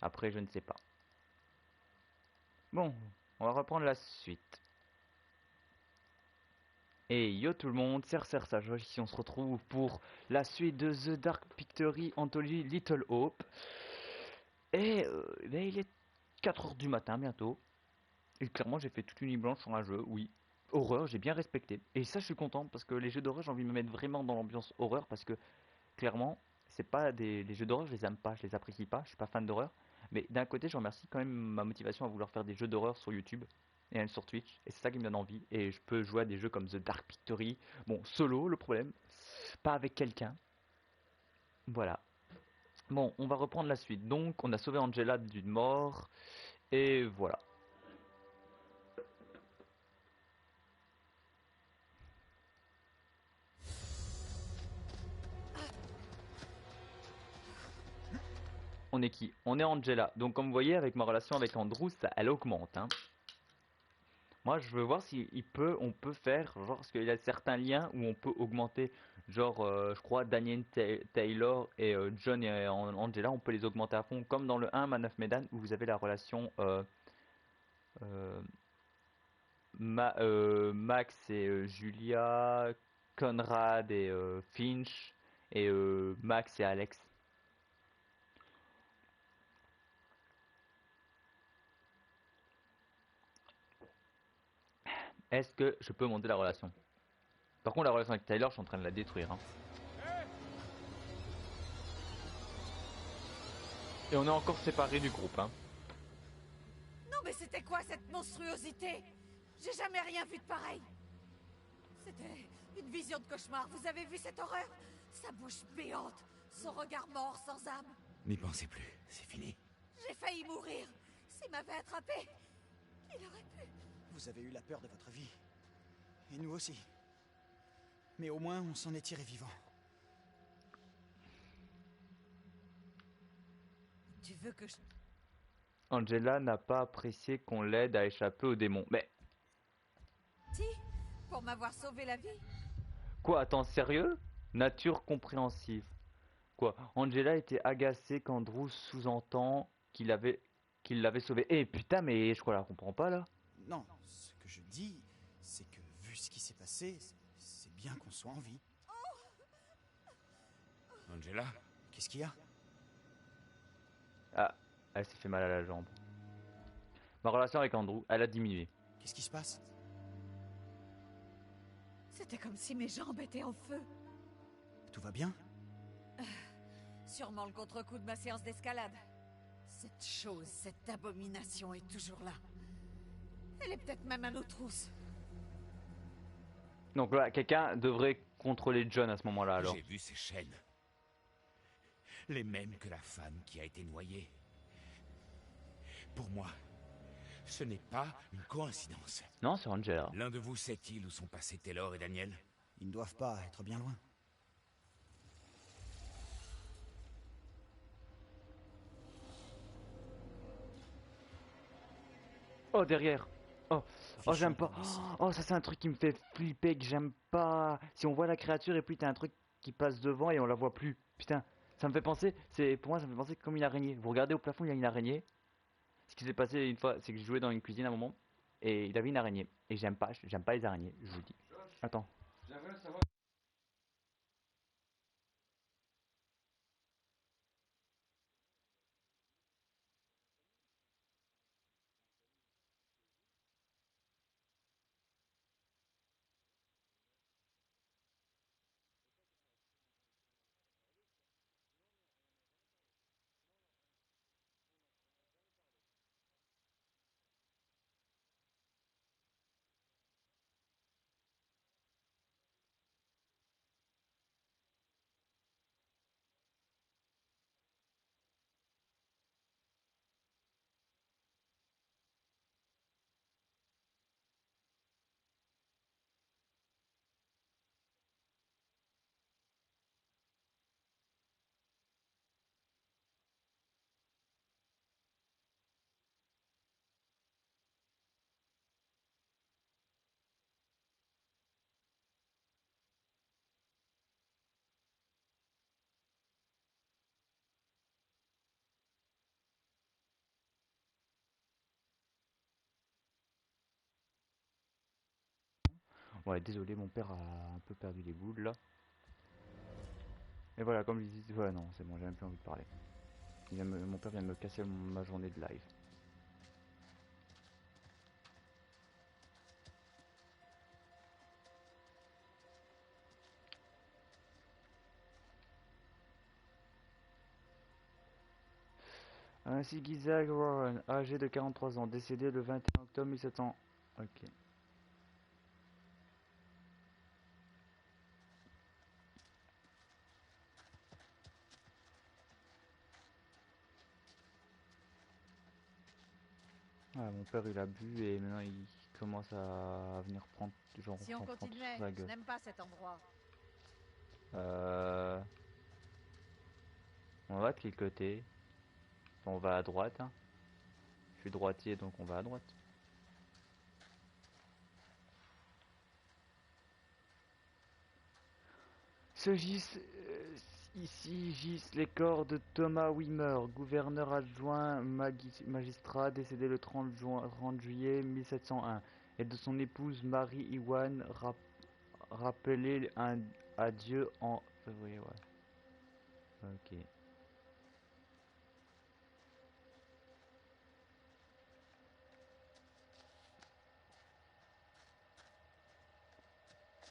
Après, je ne sais pas. Bon, on va reprendre la suite. Et yo tout le monde, c'est Sage, ici on se retrouve pour la suite de The Dark Pictory Anthology Little Hope. Et ben, il est 4 heures du matin bientôt. Et clairement j'ai fait toute une nuit blanche sur un jeu, oui. Horreur, j'ai bien respecté. Et ça je suis content parce que les jeux d'horreur j'ai envie de me mettre vraiment dans l'ambiance horreur parce que clairement c'est pas des... Les jeux d'horreur je les aime pas, je les apprécie pas, je suis pas fan d'horreur. Mais d'un côté je remercie quand même ma motivation à vouloir faire des jeux d'horreur sur YouTube et sur Twitch. Et c'est ça qui me donne envie. Et je peux jouer à des jeux comme The Dark Pictory. Bon, solo le problème, pas avec quelqu'un. Voilà. Bon, on va reprendre la suite. Donc on a sauvé Angela d'une mort. Et voilà. On est qui? On est Angela. Donc comme vous voyez, avec ma relation avec Andrew, ça, elle augmente. Hein. Moi, je veux voir si on peut faire, genre, parce qu'il y a certains liens où on peut augmenter, genre, je crois, Daniel Taylor et John et Angela, on peut les augmenter à fond, comme dans le 1 Man of Medan, où vous avez la relation euh, Max et Julia, Conrad et Finch, et Max et Alex. Est-ce que je peux monter la relation? Par contre, la relation avec Tyler, je suis en train de la détruire. Hein. Et on est encore séparés du groupe. Hein. Non mais c'était quoi cette monstruosité? J'ai jamais rien vu de pareil. C'était une vision de cauchemar. Vous avez vu cette horreur? Sa bouche béante, son regard mort sans âme. N'y pensez plus, c'est fini. J'ai failli mourir. S'il m'avait attrapé, il aurait pu... Vous avez eu la peur de votre vie. Et nous aussi. Mais au moins, on s'en est tiré vivant. Tu veux que je... Angela n'a pas apprécié qu'on l'aide à échapper aux démons. Mais Si, pour m'avoir sauvé la vie. quoi, attends, sérieux? Nature compréhensive. Quoi, Angela était agacée qu'Andrew sous-entend qu'il l'avait sauvé. Eh putain, mais je crois la comprends pas là. Non, ce que je dis, c'est que vu ce qui s'est passé, c'est bien qu'on soit en vie. Angela? Qu'est-ce qu'il y a? Ah, elle s'est fait mal à la jambe. Ma relation avec Andrew, elle a diminué. Qu'est-ce qui se passe? C'était comme si mes jambes étaient en feu. Tout va bien? Sûrement le contre-coup de ma séance d'escalade. Cette chose, cette abomination est toujours là. Elle est peut-être même à nos trousses. Donc là, quelqu'un devrait contrôler John à ce moment-là alors. J'ai vu ces chaînes. Les mêmes que la femme qui a été noyée. Pour moi, ce n'est pas une coïncidence. Non, c'est Angela. L'un de vous sait-il où sont passés Taylor et Daniel? Ils ne doivent pas être bien loin. Oh, derrière. Oh, oh j'aime pas. Oh, ça c'est un truc qui me fait flipper, que j'aime pas. Si on voit la créature et puis t'as un truc qui passe devant et on la voit plus. Putain, ça me fait penser, pour moi ça me fait penser comme une araignée. Vous regardez au plafond, il y a une araignée. Ce qui s'est passé une fois, c'est que je jouais dans une cuisine à un moment et il avait une araignée. Et j'aime pas les araignées, je vous dis. Attends. Ouais, désolé, mon père a un peu perdu les boules là. Et voilà, comme je disais, ouais, non, c'est bon, j'ai même plus envie de parler. Mon père vient de me casser ma journée de live. Ainsi Gizag Warren, âgé de 43 ans, décédé le 21 octobre 1700. Ok. Ah, mon père il a bu et maintenant il commence à venir prendre, genre, Si on en prendre sur continuait, sa je gueule. n'aime pas cet endroit. Euh... On va de quel côté? On va à droite, hein. Je suis droitier donc on va à droite. Ici gisent les corps de Thomas Wimmer, gouverneur adjoint magistrat décédé le 30 juillet 1701, et de son épouse Marie Iwan, rappelée à Dieu en février. Ouais. Ok.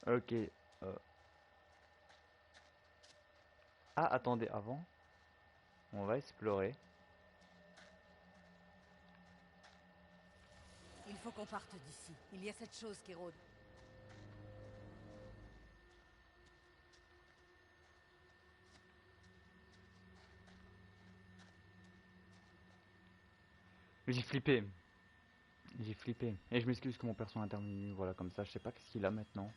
Ok. Ah, attendez, avant, on va explorer. Il faut qu'on parte d'ici. Il y a cette chose qui rôde. J'ai flippé. J'ai flippé. Et je m'excuse que mon perso est intervenu. Voilà, comme ça, je sais pas qu'est-ce qu'il a maintenant.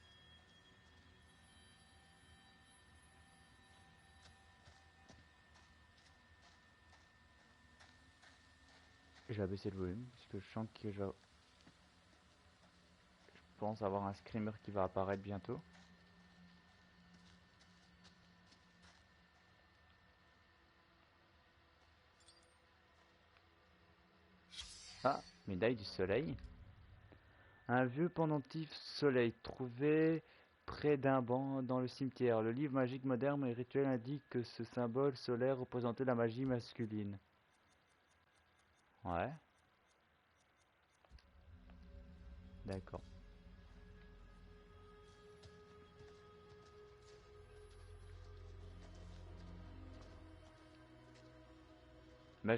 Je vais abaisser le volume parce que je sens que je pense avoir un screamer qui va apparaître bientôt. Ah, médaille du soleil. Un vieux pendentif soleil trouvé près d'un banc dans le cimetière. Le livre magique moderne et rituel indique que ce symbole solaire représentait la magie masculine. Ouais, d'accord. Ma,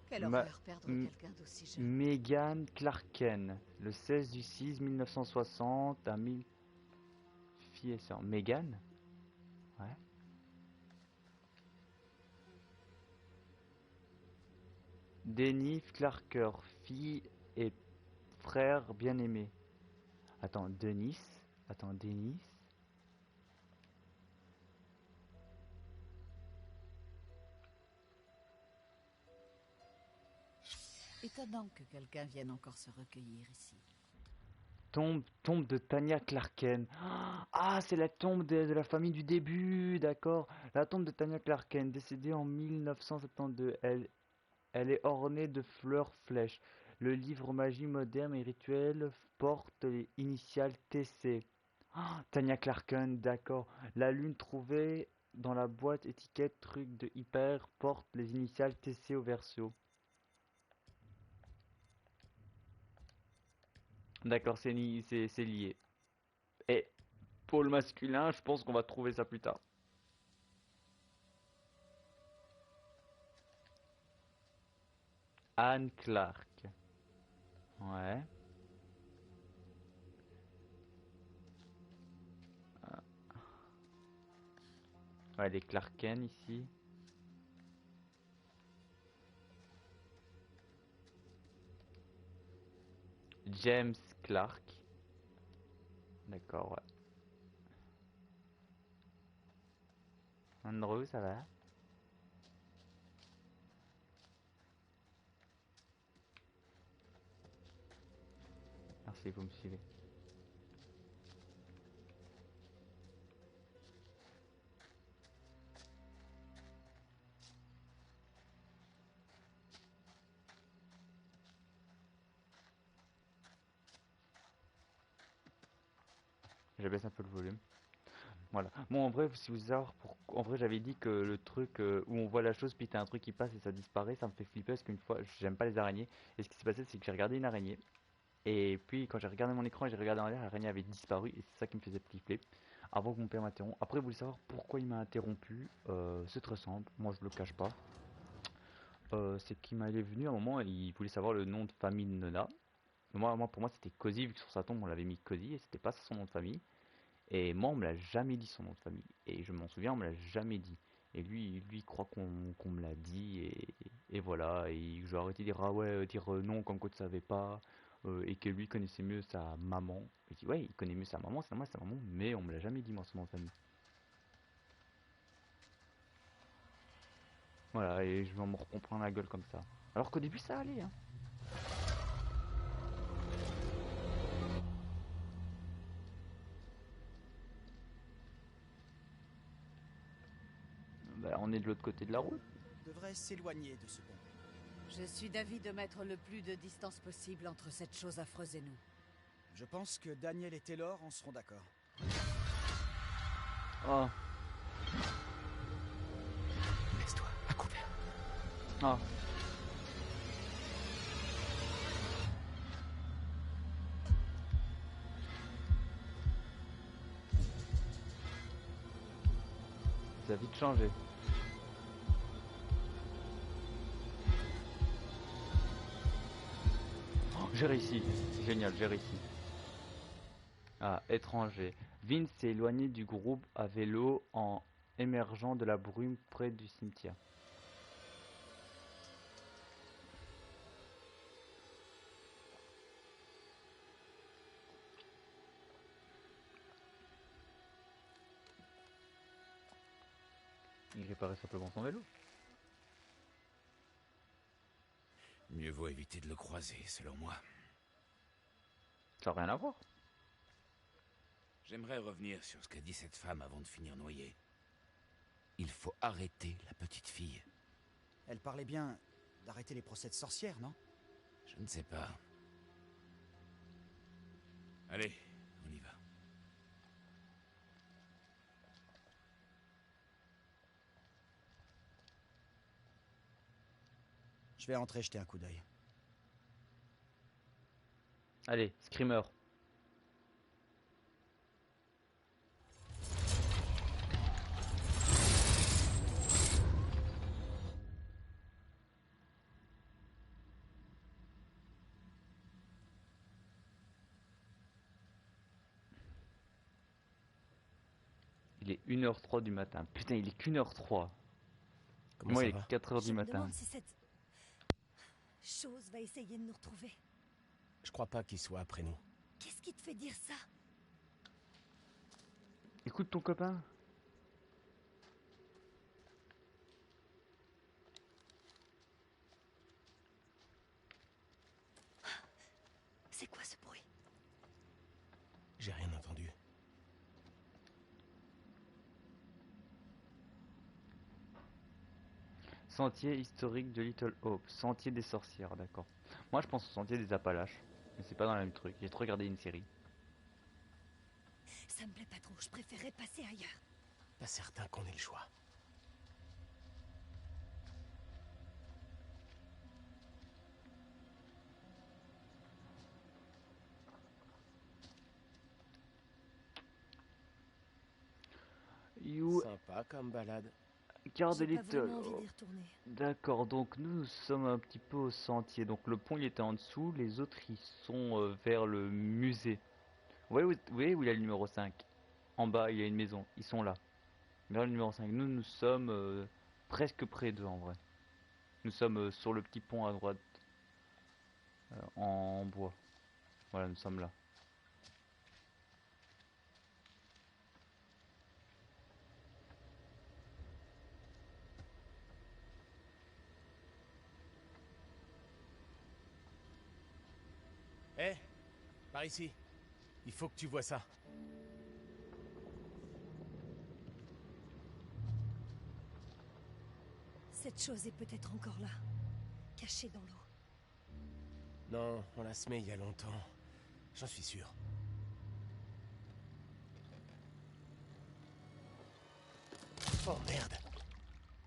Quelle ma, horreur perdre m- quelqu'un d'aussi jeune. Megan Clarken, le 16 du 6 1960 à 1000 filles et sœurs. Megan? Ouais. Dennis Clarker, fille et frère bien-aimé. Attends, Denis? Attends, Denis? Étonnant que quelqu'un vienne encore se recueillir ici. Tombe de Tanya Clarken. Ah, c'est la tombe de la famille du début, d'accord. La tombe de Tanya Clarken, décédée en 1972. Elle est ornée de fleurs flèches. Le livre Magie moderne et rituel porte les initiales TC. Ah, Tanya Clarken, d'accord. La lune trouvée dans la boîte étiquette truc de hyper porte les initiales TC au verso. D'accord, c'est lié. Et pour le masculin, je pense qu'on va trouver ça plus tard. Anne Clark. Ouais. Ouais, les Clarken ici. James Clark. D'accord, ouais. Andrew, ça va? Merci, vous me suivez. J'abaisse un peu le volume. Voilà. Bon, en vrai, si vous savez, en vrai, j'avais dit que le truc où on voit la chose, puis t'as un truc qui passe et ça disparaît, ça me fait flipper parce qu'une fois, j'aime pas les araignées. Et ce qui s'est passé, c'est que j'ai regardé une araignée. Et puis, quand j'ai regardé mon écran et j'ai regardé en l'air, l'araignée avait disparu. Et c'est ça qui me faisait flipper. Avant que mon père m'interrompe. Après, vous voulez savoir pourquoi il m'a interrompu. C'est très simple. Moi, je le cache pas. C'est qu'il m'allait venu à un moment et il voulait savoir le nom de famille de Nona. Pour moi, c'était Cozy, vu que sur sa tombe, on l'avait mis Cozy et c'était pas son nom de famille. Et moi, on me l'a jamais dit son nom de famille. Et je m'en souviens, on me l'a jamais dit. Et lui, il croit qu'on me l'a dit. Et voilà. Et je vais arrêter de dire, ah ouais, dire non, comme quoi tu savais pas. Et que lui connaissait mieux sa maman. Je dis, ouais, il connaît mieux sa maman, c'est normal, sa maman. Mais on me l'a jamais dit, moi, son nom de famille. Voilà, et je vais me reprendre la gueule comme ça. Alors qu'au début, ça allait, hein. Bah, on est de l'autre côté de la route. Devrait s'éloigner de ce pont. Je suis d'avis de mettre le plus de distance possible entre cette chose affreuse et nous. Je pense que Daniel et Taylor en seront d'accord. Oh, Laisse-toi à couvert. oh. Ça a vite changé. Oh, j'ai réussi. Génial, j'ai réussi. Ah, étranger. Vince s'est éloigné du groupe à vélo en émergeant de la brume près du cimetière. Il réparait simplement son vélo. Mieux vaut éviter de le croiser, selon moi. Ça n'a rien à voir. J'aimerais revenir sur ce qu'a dit cette femme avant de finir noyée. Il faut arrêter la petite fille. Elle parlait bien d'arrêter les procès de sorcières, non? Je ne sais pas. Allez, on y va. Je vais entrer jeter un coup d'œil. Allez, Screamer. Il est 1h03 du matin. Putain, il est qu'1h03. Comment Moi, ça il est va? 4h Je du me matin. demande si cette chose va essayer de nous retrouver. Je crois pas qu'il soit après nous. Qu'est-ce qui te fait dire ça? Écoute ton copain. C'est quoi ce bruit? J'ai rien entendu. Sentier historique de Little Hope. Sentier des sorcières, d'accord. Moi, je pense au sentier des Appalaches. Mais c'est pas dans le même truc. J'ai trop regardé une série. Ça me plaît pas trop, je préférerais passer ailleurs. Pas certain qu'on ait le choix. You Sympa comme balade. garde J'ai pas Little vraiment envie Hope. d'y retourner. D'accord, donc nous sommes un petit peu au sentier. Donc le pont il était en dessous, les autres ils sont vers le musée. Vous voyez où il y a le numéro 5? En bas il y a une maison, ils sont là. Vers le numéro 5. Nous sommes presque près d'eux en vrai. Nous sommes sur le petit pont à droite en bois. Voilà, nous sommes là. Hé, par ici. Il faut que tu vois ça. Cette chose est peut-être encore là, cachée dans l'eau. Non, on l'a semé il y a longtemps. J'en suis sûr. Oh merde.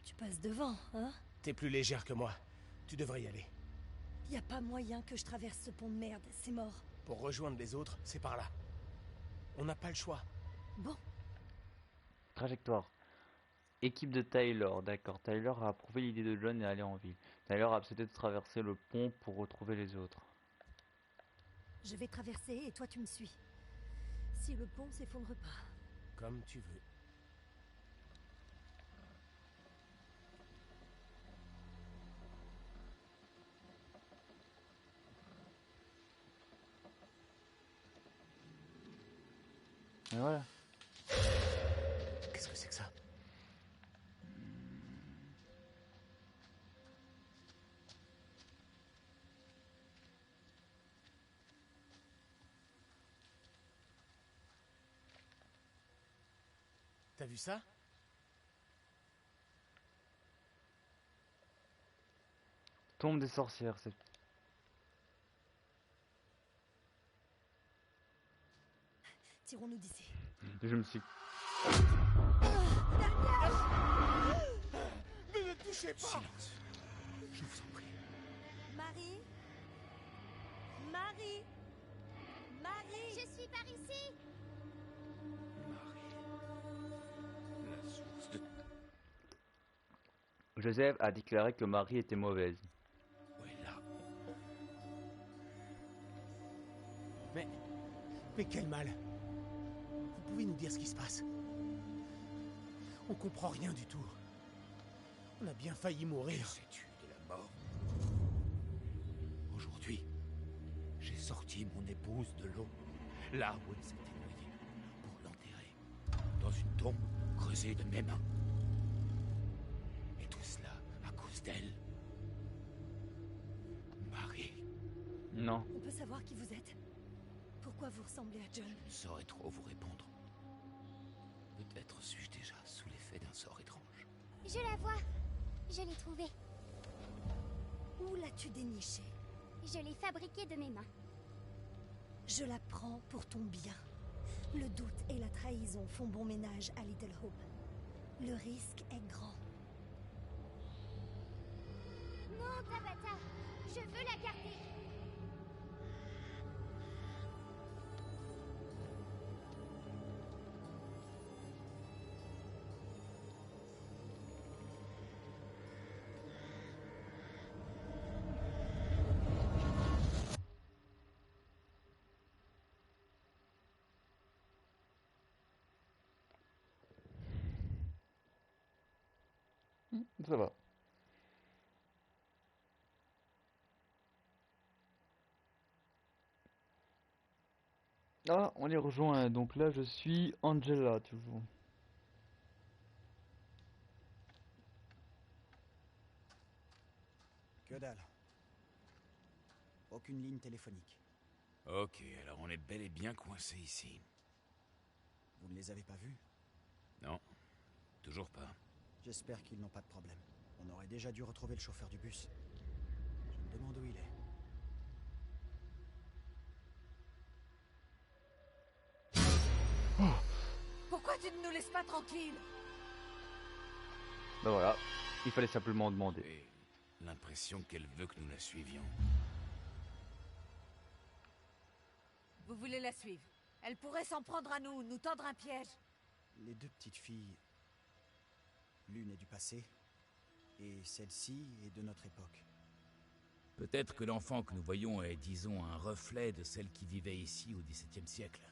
Tu passes devant, hein? T'es plus légère que moi. Tu devrais y aller. Y a pas moyen que je traverse ce pont de merde, c'est mort. Pour rejoindre les autres, c'est par là. On n'a pas le choix. Bon, Trajectoire. Équipe de Tyler, d'accord. Tyler a approuvé l'idée de John et aller en ville. Tyler a accepté de traverser le pont pour retrouver les autres. je vais traverser et toi tu me suis. Si le pont s'effondre pas. Comme tu veux. Et voilà. Qu'est-ce que c'est que ça? T'as vu ça? Tombe des sorcières, c'est... Tirons-nous d'ici. Je me suis... Mais ne touchez pas! Silence. Je vous en prie. Marie? Marie? Marie? Je suis par ici. Marie. La source de... Joseph a déclaré que Marie était mauvaise. Où est là? Mais quel mal! Vous pouvez nous dire ce qui se passe? On comprend rien du tout. On a bien failli mourir. Sais-tu de la mort? Aujourd'hui, j'ai sorti mon épouse de l'eau, là où elle s'était noyée, pour l'enterrer, dans une tombe creusée de mes mains. Et tout cela à cause d'elle. Marie, Non. On peut savoir qui vous êtes? Pourquoi vous ressemblez à John? je ne saurais trop vous répondre. Peut-être suis-je déjà sous l'effet d'un sort étrange. Je la vois. Je l'ai trouvée. Où l'as-tu dénichée? Je l'ai fabriquée de mes mains. Je la prends pour ton bien. Le doute et la trahison font bon ménage à Little Hope. Le risque est grand. Non, Tabata. Je veux la garder. Ça va. Ah, on les rejoint. Donc là, je suis Angela, toujours. Que dalle. Aucune ligne téléphonique. Ok, alors on est bel et bien coincé ici. Vous ne les avez pas vus? Non, toujours pas. J'espère qu'ils n'ont pas de problème. On aurait déjà dû retrouver le chauffeur du bus. Je me demande où il est. Pourquoi tu ne nous laisses pas tranquilles? Ben voilà. Il fallait simplement demander. Et l'impression qu'elle veut que nous la suivions. Vous voulez la suivre? Elle pourrait s'en prendre à nous, nous tendre un piège. Les deux petites filles... L'une est du passé, et celle-ci est de notre époque. Peut-être que l'enfant que nous voyons est, disons, un reflet de celle qui vivait ici au XVIIe siècle.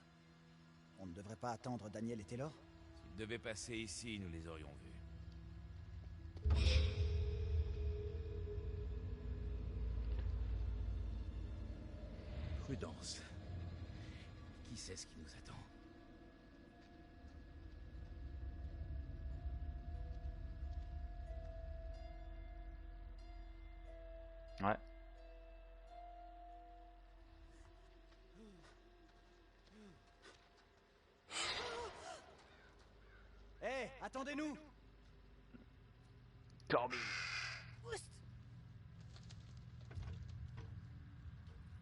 On ne devrait pas attendre Daniel et Taylor? S'ils devaient passer ici, nous les aurions vus. Prudence. Qui sait ce qui nous attend? Ouais. Hé, attendez-nous! Corby. Oust!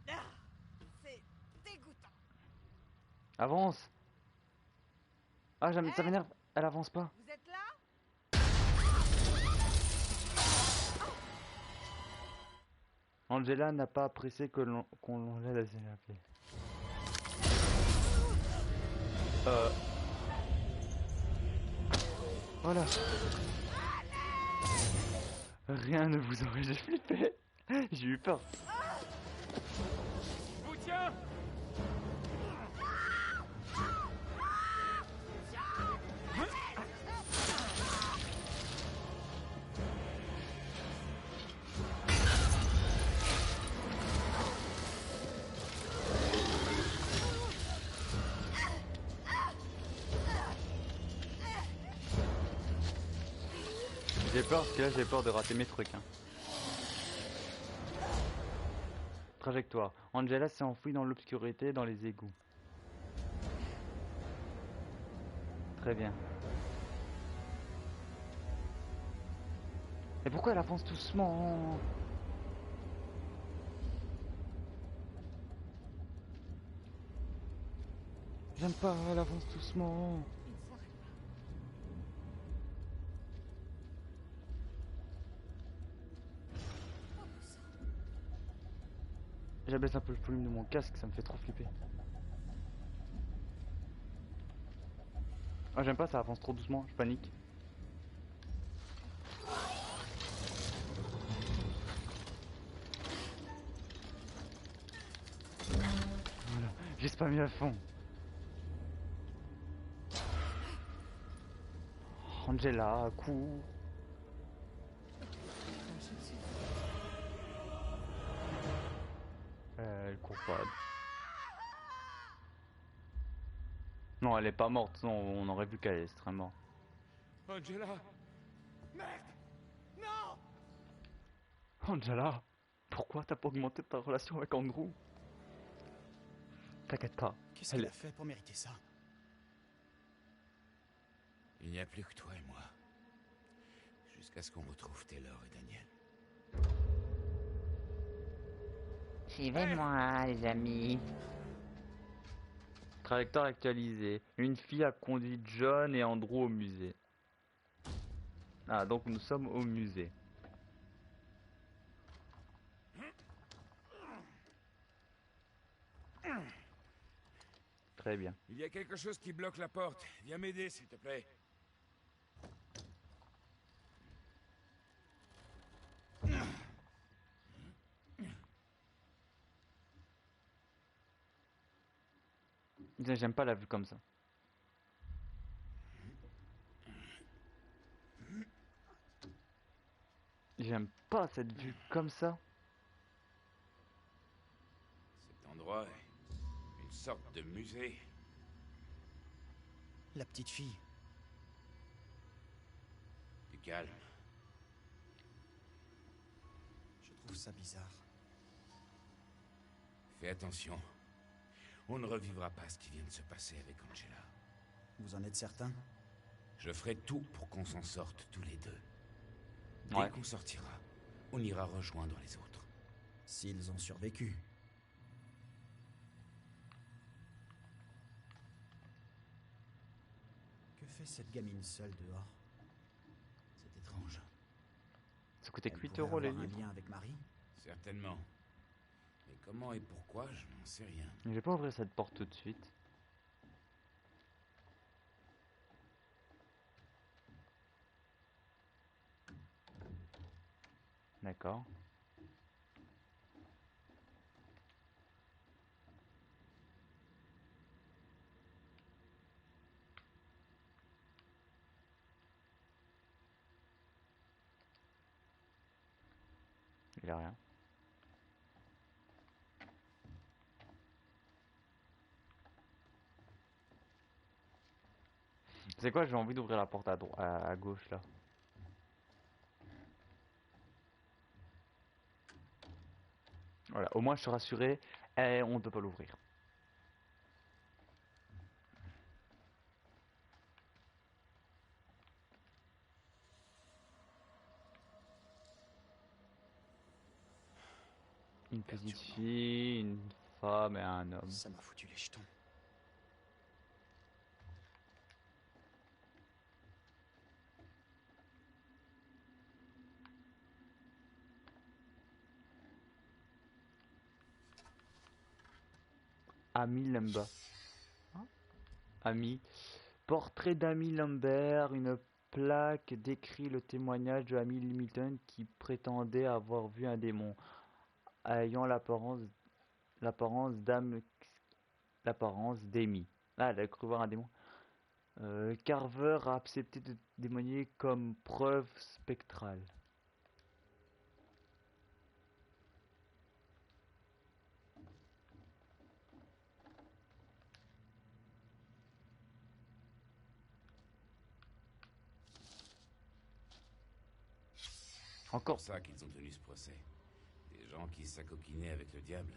Ah, c'est dégoûtant. Avance. Ah, jamais, ça m'énerve. Elle avance pas. Vous êtes là? Angela n'a pas apprécié qu'on l'aide à s'échapper. Voilà. Rien ne vous aurait... J'ai flippé. J'ai eu peur. Je vous tiens. J'ai peur parce que là j'ai peur de rater mes trucs. Hein. Trajectoire. Angela s'est enfouie dans l'obscurité dans les égouts. Très bien. Et pourquoi elle avance doucement? J'aime pas, elle avance doucement. Il ne s'arrête pas. Oh, le sang. J'abaisse un peu le volume de mon casque, ça me fait trop flipper. Ah j'aime pas, ça avance trop doucement, je panique. Voilà, j'ai spammé à fond. Angela, cours. Elle court pas. Non, elle est pas morte, sinon on aurait vu qu'elle est extrêmement. Angela. Merde. Non. Angela, pourquoi t'as pas augmenté ta relation avec Andrew? T'inquiète pas. Qu'est-ce qu'elle a fait pour mériter ça? Il n'y a plus que toi et moi. Jusqu'à ce qu'on retrouve Taylor et Daniel. J'y vais moi, les amis. Trajectoire actualisée. Une fille a conduit John et Andrew au musée. Ah, donc nous sommes au musée. Très bien. Il y a quelque chose qui bloque la porte. Viens m'aider, s'il te plaît. J'aime pas la vue comme ça. J'aime pas cette vue comme ça. Cet endroit est une sorte de musée. La petite fille. Du calme. Je trouve ça bizarre. Fais attention. On ne revivra pas ce qui vient de se passer avec Angela. Vous en êtes certain? Je ferai tout pour qu'on s'en sorte tous les deux. Dès Ouais. qu'on sortira, on ira rejoindre les autres. S'ils ont survécu. Que fait cette gamine seule dehors? C'est étrange. Ça coûtait Elle 8 pourrait euros les avoir un livres. lien avec Marie? Certainement. Mais comment et pourquoi, je n'en sais rien. Je vais pas ouvrir cette porte tout de suite. D'accord. Il a rien. C'est quoi, j'ai envie d'ouvrir la porte à gauche là. Voilà, au moins je suis rassuré et on ne peut pas l'ouvrir. Une petite Perturbant. fille, une femme et un homme. Ça m'a foutu les jetons. Amy Lambert. Hein? Amy. Portrait d'Amy Lambert. Une plaque décrit le témoignage de Amy Hamilton qui prétendait avoir vu un démon ayant l'apparence d'Amy. Ah, elle a cru voir un démon. Carver a accepté de témoigner comme preuve spectrale. C'est Encore. pour ça qu'ils ont tenu ce procès. Des gens qui s'acoquinaient avec le diable.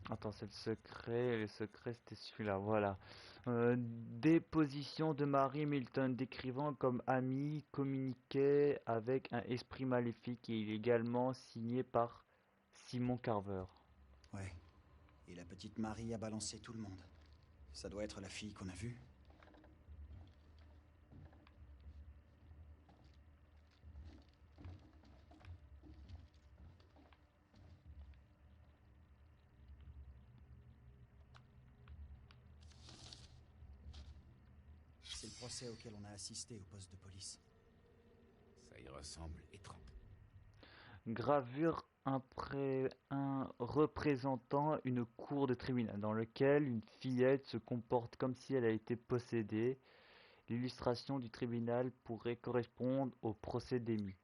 Attends, c'est le secret. Le secret, c'était celui-là. Voilà. Déposition de Mary Milton décrivant comme Amy communiquait avec un esprit maléfique et il est également signé par Simon Carver. Ouais. Et la petite Marie a balancé tout le monde. Ça doit être la fille qu'on a vue. C'est le procès auquel on a assisté au poste de police. Ça y ressemble étrange. Gravure représentant une cour de tribunal dans lequel une fillette se comporte comme si elle a été possédée. L'illustration du tribunal pourrait correspondre au procès d'Amy.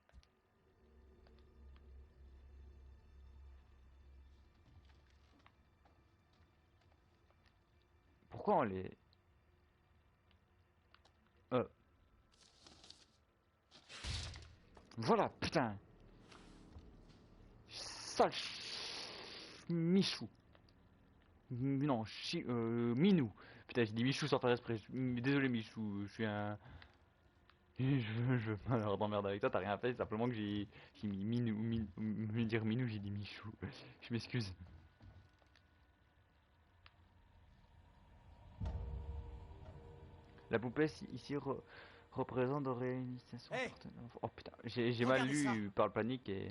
Pourquoi on les... Voilà, putain. Sale Michou. Non, Minou. Putain, j'ai dit Michou sans faire exprès. Désolé Michou, je suis un... Je veux pas avoir d'emmerde avec toi, t'as rien fait, c'est simplement que j'ai mis Minou, me dire Minou, j'ai dit Michou. Je m'excuse. La poupée ici représente de réalisation. Hey, Oh putain, j'ai mal regardez ça. lu par le panique et...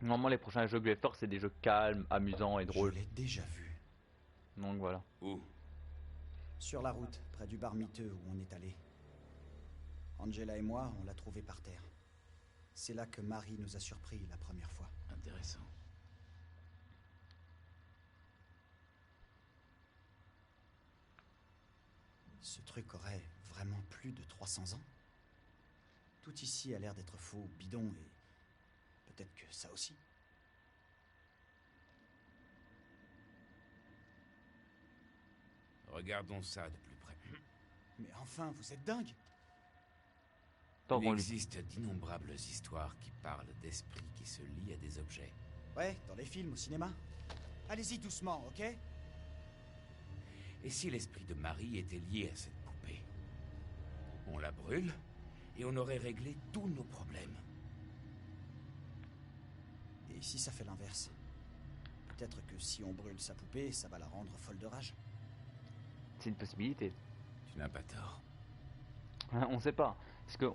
Normalement les prochains jeux que je vais faire c'est des jeux calmes, amusants et Je drôles. l'ai déjà vue. Donc voilà. Où? Sur la route, près du bar miteux où on est allé. Angela et moi, on l'a trouvée par terre. C'est là que Marie nous a surpris la première fois. Intéressant. Ce truc aurait vraiment plus de 300 ans. Tout ici a l'air d'être faux, bidon, et peut-être que ça aussi. Regardons ça de plus près. Mais enfin, vous êtes dingue! Tant Il qu'on lui... existe d'innombrables histoires qui parlent d'esprits qui se lient à des objets. Ouais, dans les films, au cinéma. Allez-y doucement, ok? Et si l'esprit de Marie était lié à cette poupée? On la brûle et on aurait réglé tous nos problèmes. Et si ça fait l'inverse? Peut-être que si on brûle sa poupée, ça va la rendre folle de rage. C'est une possibilité. Tu n'as pas tort. On sait pas. Parce que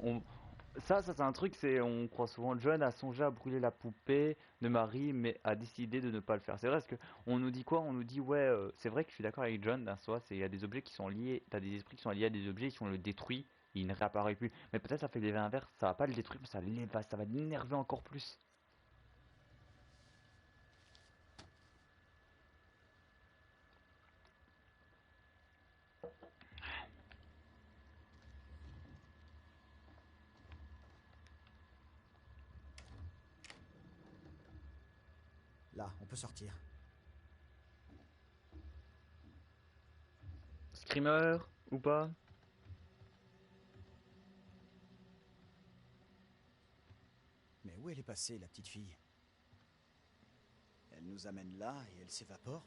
ça c'est un truc, c'est on croit souvent John a songé à brûler la poupée de Marie, mais a décidé de ne pas le faire. C'est vrai parce que on nous dit quoi? On nous dit ouais, c'est vrai que je suis d'accord avec John d'un soi, c'est il y a des objets qui sont liés, t'as des esprits qui sont liés à des objets, si on le détruit, il ne réapparaît plus. Mais peut-être ça fait l'effet inverse, ça va pas le détruire, mais ça va l'énerver encore plus. Là, on peut sortir. Screamer ou pas? Mais où elle est passée, la petite fille? Elle nous amène là et elle s'évapore?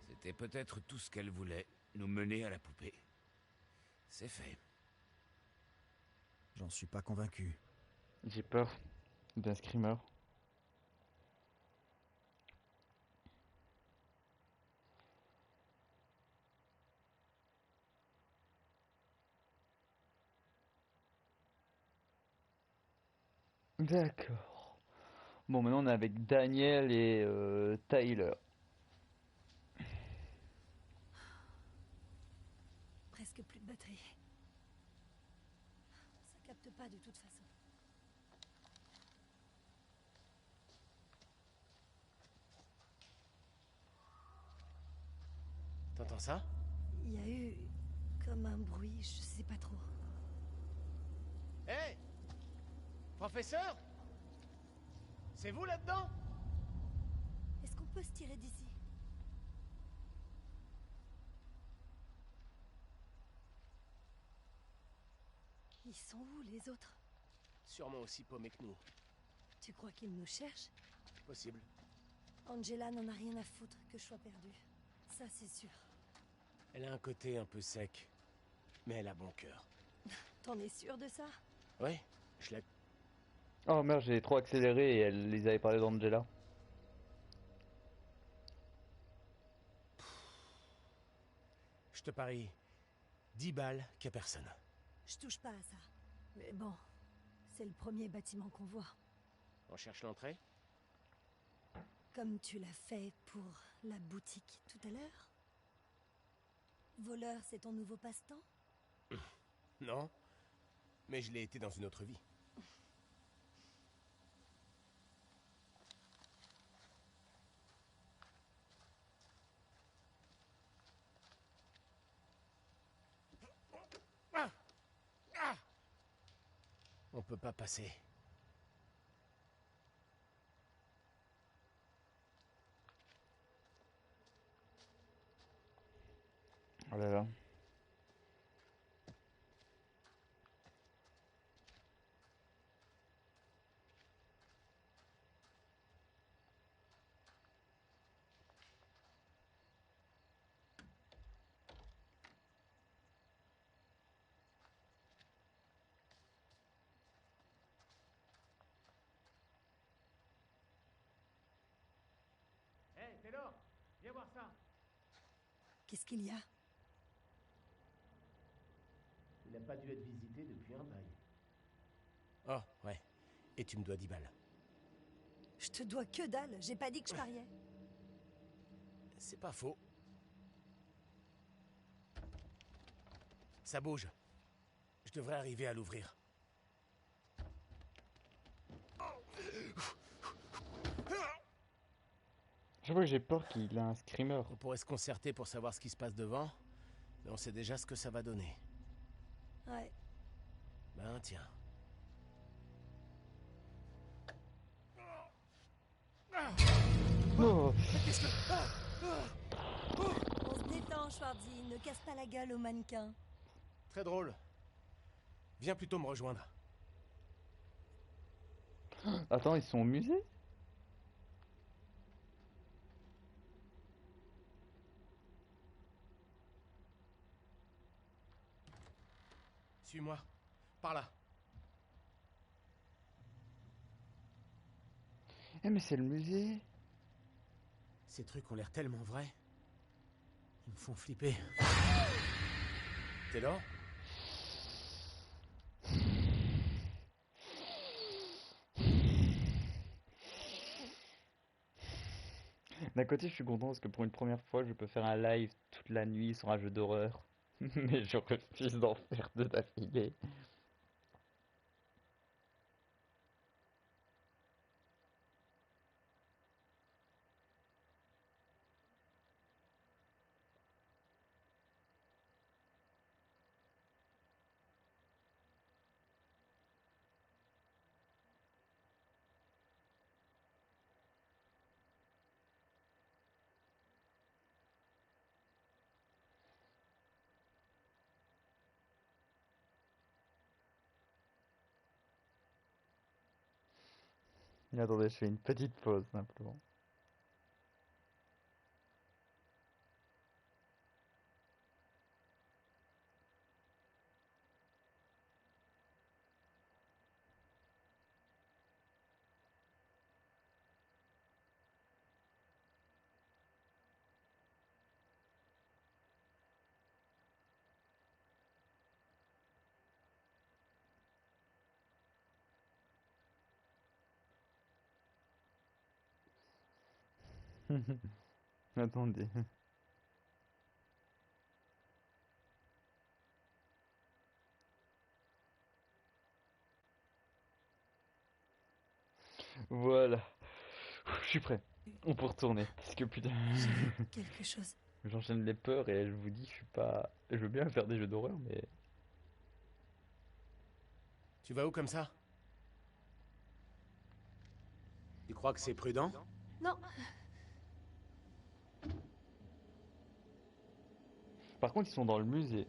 C'était peut-être tout ce qu'elle voulait, nous mener à la poupée. C'est fait. J'en suis pas convaincu. J'ai peur d'un screamer. D'accord. Bon, maintenant on est avec Daniel et Tyler. Presque plus de batterie. Ça capte pas de toute façon. T'entends ça? Il y a eu comme un bruit, je sais pas trop. Hé! Professeur? C'est vous là-dedans? Est-ce qu'on peut se tirer d'ici? Ils sont où les autres? Sûrement aussi paumés que nous. Tu crois qu'ils nous cherchent? Possible. Angela n'en a rien à foutre que je sois perdue. Ça c'est sûr. Elle a un côté un peu sec. Mais elle a bon cœur. T'en es sûr de ça? Ouais, je l'ai... Oh merde, j'ai trop accéléré et elle les avait parlé d'Angela. Je te parie 10 balles qu'à personne. Je touche pas à ça. Mais bon, c'est le premier bâtiment qu'on voit. On cherche l'entrée? Comme tu l'as fait pour la boutique tout à l'heure? Voleur, c'est ton nouveau passe-temps? Non. Mais je l'ai été dans une autre vie. On peut pas passer. Oh là là. Hé, Taylor, viens voir ça. Qu'est-ce qu'il y a? Il n'a pas dû être visité depuis un bail. Oh, ouais. Et tu me dois 10 balles. Je te dois que dalle, j'ai pas dit que je pariais. C'est pas faux. Ça bouge. Je devrais arriver à l'ouvrir. Je vois que j'ai peur qu'il a un screamer. On pourrait se concerter pour savoir ce qui se passe devant, mais on sait déjà ce que ça va donner. Ouais. Ben tiens. Oh. On se détend, Schwarzy, ne casse pas la gueule au mannequin. Très drôle. Viens plutôt me rejoindre. Attends, ils sont au musée? Suis-moi. Par là. Eh mais c'est le musée. Ces trucs ont l'air tellement vrais. Ils me font flipper. T'es là? D'un côté, je suis content parce que pour une première fois, je peux faire un live toute la nuit sur un jeu d'horreur. Mais je refuse d'en faire deux d'affilée. Mais attendez, je fais une petite pause simplement. Attendez. Voilà. Je suis prêt. On peut retourner. Parce que putain. J'ai vu quelque chose. J'enchaîne les peurs et je vous dis, je suis pas. Je veux bien faire des jeux d'horreur, mais. Tu vas où comme ça? Tu crois que c'est prudent? Non, Par contre, ils sont dans le musée.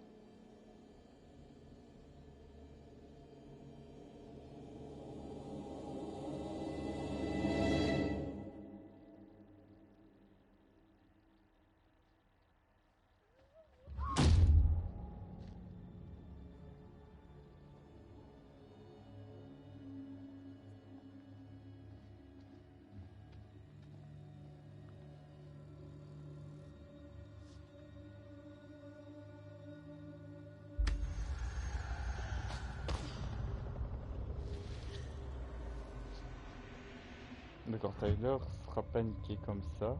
D'accord, Tyler sera paniqué comme ça.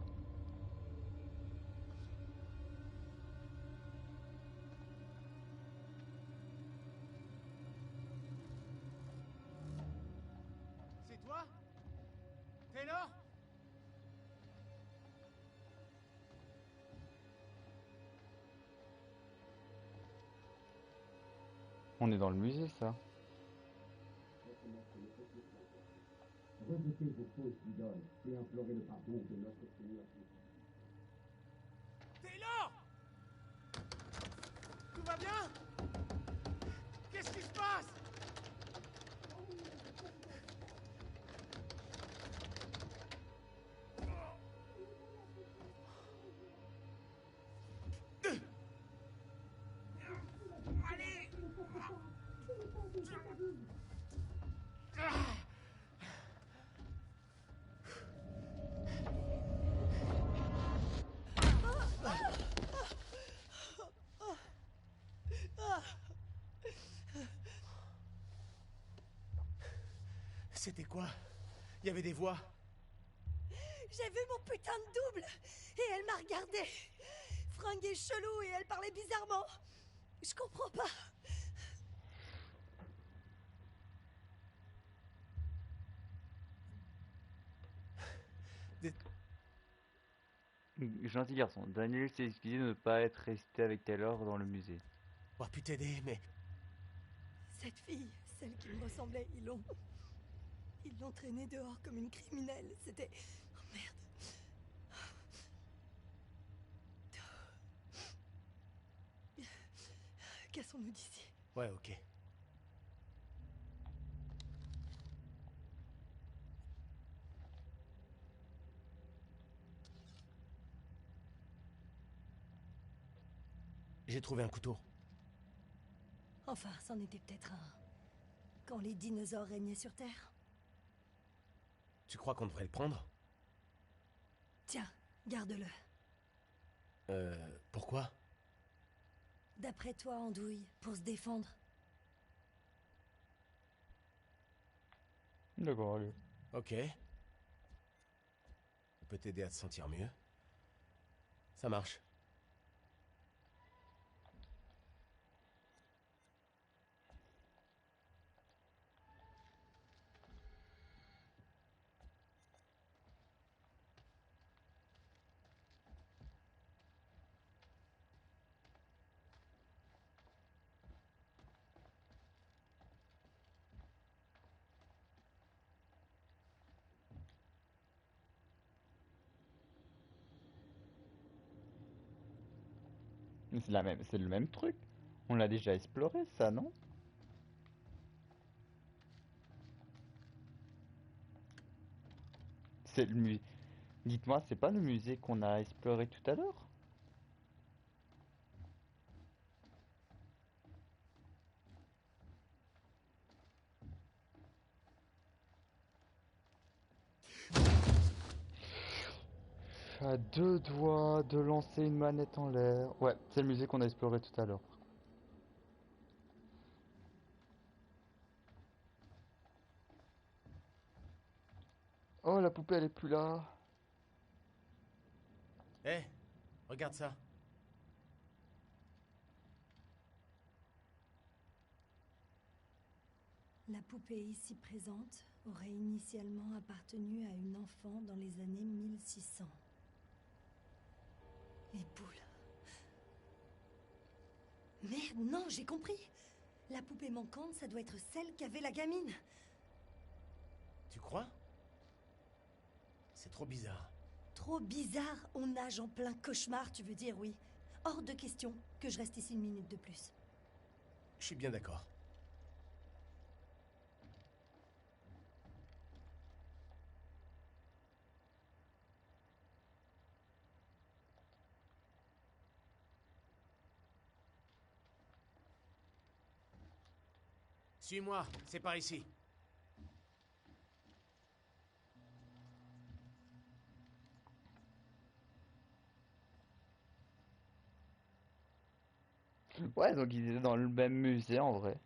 C'est toi? Taylor? On est dans le musée, ça. Rejetez vos fausses idoles et implorez le pardon de notre Seigneur Jésus. Taylor! Tout va bien? Qu'est-ce qui se passe? C'était quoi? Il y avait des voix. j'ai vu mon putain de double. Et elle m'a regardé. Fringuée chelou et elle parlait bizarrement. Je comprends pas. Gentil garçon. Daniel s'est excusé de ne pas être resté avec Taylor dans le musée. On pu t'aider, mais Cette fille, celle qui me ressemblait, ils l'ont traînée dehors comme une criminelle. C'était... Oh merde. Cassons-nous d'ici. ouais, ok. J'ai trouvé un couteau. Enfin, c'en était peut-être un. Quand les dinosaures régnaient sur Terre. Tu crois qu'on devrait le prendre? Tiens, garde-le. Pourquoi? D'après toi, Andouille, pour se défendre. D'accord, allez. Ok. Ça peut t'aider à te sentir mieux. Ça marche. Mais c'est le même truc. On l'a déjà exploré, ça, non? C'est le musée. Dites-moi, c'est pas le musée qu'on a exploré tout à l'heure? À deux doigts de lancer une manette en l'air. Ouais, c'est le musée qu'on a exploré tout à l'heure. Oh, la poupée, elle est plus là. Hé, regarde ça. La poupée ici présente aurait initialement appartenu à une enfant dans les années 1600. Les boules. Merde, non, j'ai compris. La poupée manquante, ça doit être celle qu'avait la gamine. Tu crois? C'est trop bizarre. Trop bizarre, on nage en plein cauchemar, tu veux dire, oui. Hors de question que je reste ici une minute de plus. Je suis bien d'accord. Suis-moi, c'est par ici. Ouais, donc ils étaient dans le même musée en vrai.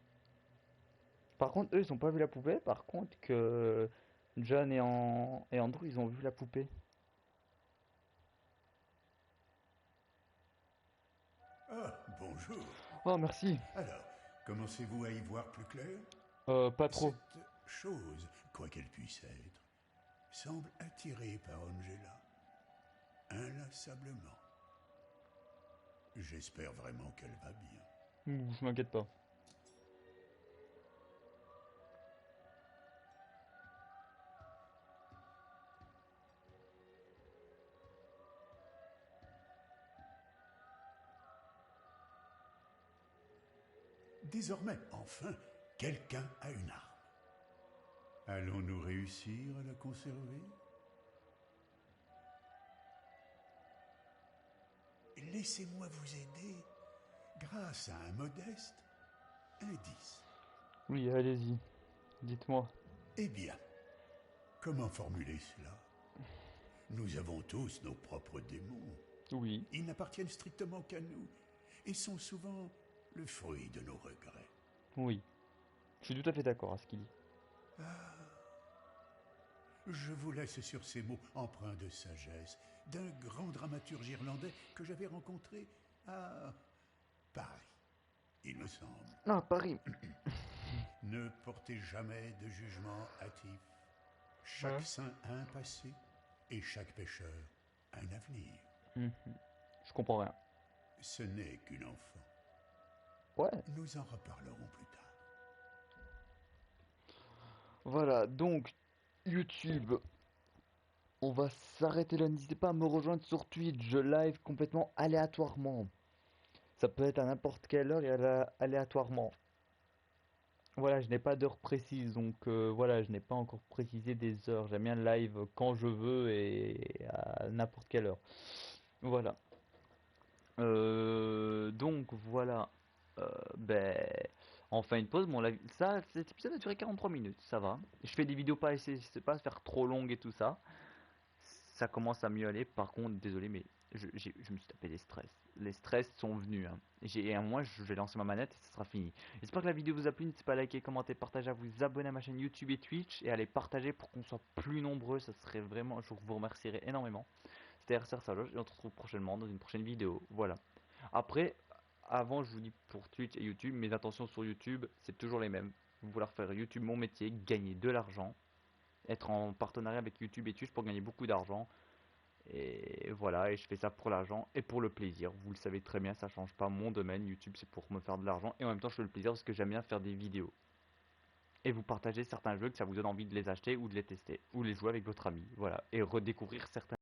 Par contre, eux, ils ont pas vu la poupée. Par contre, que John et Andrew, ils ont vu la poupée. Ah, bonjour. Oh, merci. Alors, commencez-vous à y voir plus clair? Pas trop. Cette chose, quoi qu'elle puisse être, semble attirée par Angela. Inlassablement. J'espère vraiment qu'elle va bien. Je m'inquiète pas. Désormais, enfin, quelqu'un a une arme. Allons-nous réussir à la conserver? Laissez-moi vous aider grâce à un modeste indice. Oui, allez-y. Dites-moi. Eh bien, comment formuler cela? Nous avons tous nos propres démons. Oui. Ils n'appartiennent strictement qu'à nous et sont souvent le fruit de nos regrets. Oui. Je suis tout à fait d'accord à ce qu'il dit. Je vous laisse sur ces mots empreints de sagesse d'un grand dramaturge irlandais que j'avais rencontré à Paris, il me semble. Ah, Paris. Ne portez jamais de jugement hâtif. Chaque saint a un passé et chaque pécheur un avenir. Je comprends rien. Ce n'est qu'une enfant. Ouais. Nous en reparlerons plus tard. Voilà, donc YouTube. On va s'arrêter là. N'hésitez pas à me rejoindre sur Twitch. Je live complètement aléatoirement. Ça peut être à n'importe quelle heure et aléatoirement. Voilà, je n'ai pas d'heure précise, donc voilà, je n'ai pas encore précisé des heures. J'aime bien le live quand je veux et à n'importe quelle heure. Voilà. Donc voilà. Ben, enfin une pause. Bon, ça, cet épisode a duré 43 minutes, ça va. Je fais des vidéos pas essayer, c'est pas faire trop longues et tout ça. Ça commence à mieux aller. Par contre, désolé, mais je me suis tapé des stress. Les stress sont venus, hein. Et à un moment, je vais lancer ma manette et ce sera fini. J'espère que la vidéo vous a plu. N'hésitez pas à liker, commenter, partager, à vous abonner à ma chaîne YouTube et Twitch et à les partager pour qu'on soit plus nombreux. Ça serait vraiment, je vous remercierai énormément. C'était RCR Saloche et on se retrouve prochainement dans une prochaine vidéo. Voilà. Après, avant, je vous dis pour Twitch et YouTube, mes intentions sur YouTube, c'est toujours les mêmes. Vouloir faire YouTube mon métier, gagner de l'argent, être en partenariat avec YouTube et Twitch pour gagner beaucoup d'argent. Et voilà, et je fais ça pour l'argent et pour le plaisir. Vous le savez très bien, ça change pas mon domaine. YouTube, c'est pour me faire de l'argent et en même temps, je fais le plaisir parce que j'aime bien faire des vidéos. Et vous partagez certains jeux que ça vous donne envie de les acheter ou de les tester ou les jouer avec votre ami. Voilà, et redécouvrir certains